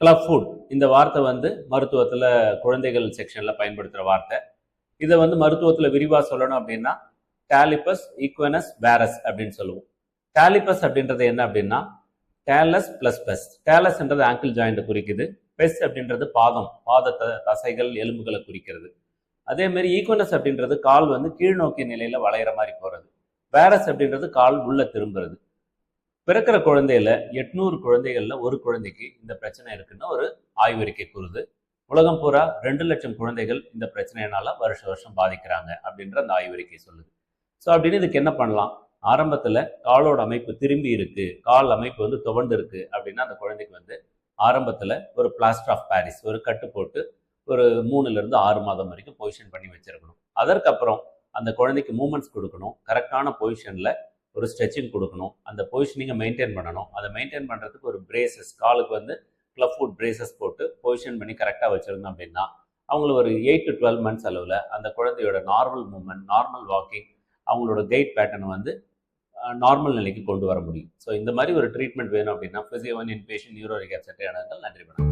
Club food இந்த வார்த்தை வந்து மருத்துவத்தில் குழந்தைகள் செக்ஷனில் பயன்படுத்துகிற வார்த்தை. இதை வந்து மருத்துவத்தில் விரிவாக சொல்லணும் அப்படின்னா டாலிபஸ் ஈக்வனஸ் வேரஸ் அப்படின்னு சொல்லுவோம். டாலிபஸ் அப்படின்றது என்ன அப்படின்னா டேலஸ் பிளஸ் பெஸ். டேலஸ்ன்றது ஆங்கிள் ஜாயிண்ட் குறிக்குது. பெஸ் அப்படின்றது பாத தசைகள் எலும்புகளை குறிக்கிறது. அதே மாதிரி ஈக்வனஸ் அப்படின்றது கால் வந்து கீழ் நோக்கிய நிலையில வளையிற மாதிரி போறது. வேரஸ் அப்படின்றது கால் உள்ள திரும்புறது. பிறக்கிற குழந்தையில 800 குழந்தைகள்ல ஒரு குழந்தைக்கு இந்த பிரச்சனை இருக்குன்னு ஒரு ஆய்வறிக்கை கூறுது. உலகம் பூரா 2 லட்சம் குழந்தைகள் இந்த பிரச்சனையினால வருஷம் பாதிக்கிறாங்க அப்படின்ற அந்த ஆய்வறிக்கை சொல்லுது. ஸோ அப்படின்னு இதுக்கு என்ன பண்ணலாம்? ஆரம்பத்துல காலோட அமைப்பு திரும்பி இருக்கு, கால் அமைப்பு வந்து துவண்டு இருக்கு அப்படின்னா அந்த குழந்தைக்கு வந்து ஆரம்பத்துல ஒரு பிளாஸ்டர் ஆஃப் பாரிஸ் ஒரு கட்டு போட்டு ஒரு 3ல இருந்து 6 மாதம் வரைக்கும் பொசிஷன் பண்ணி வச்சிருக்கணும். அதற்கப்புறம் அந்த குழந்தைக்கு மூமெண்ட்ஸ் கொடுக்கணும், கரெக்டான பொசிஷன்ல ஒரு ஸ்ட்ரெச்சிங் கொடுக்கணும், அந்த பொசிஷனிங்கை மெயின்டைன் பண்ணணும். அதை மெயின்டைன் பண்ணுறதுக்கு ஒரு பிரேசஸ், காலுக்கு வந்து கிளப் ஃபுட் பிரேசஸ் போட்டு பொசிஷன் பண்ணி கரெக்டாக வச்சுருந்தோம் அப்படின்னா அவங்களுக்கு ஒரு 8 to 12 months அளவில் அந்த குழந்தையோட நார்மல் மூமெண்ட், நார்மல் வாக்கிங், அவங்களோட கைட் பேட்டர்னை வந்து நார்மல் நிலைக்கு கொண்டு வர முடியும். ஸோ இந்த மாதிரி ஒரு ட்ரீட்மெண்ட் வேணும் அப்படின்னா physio one inpatient neuro rehab centre. நன்றி மேடம்.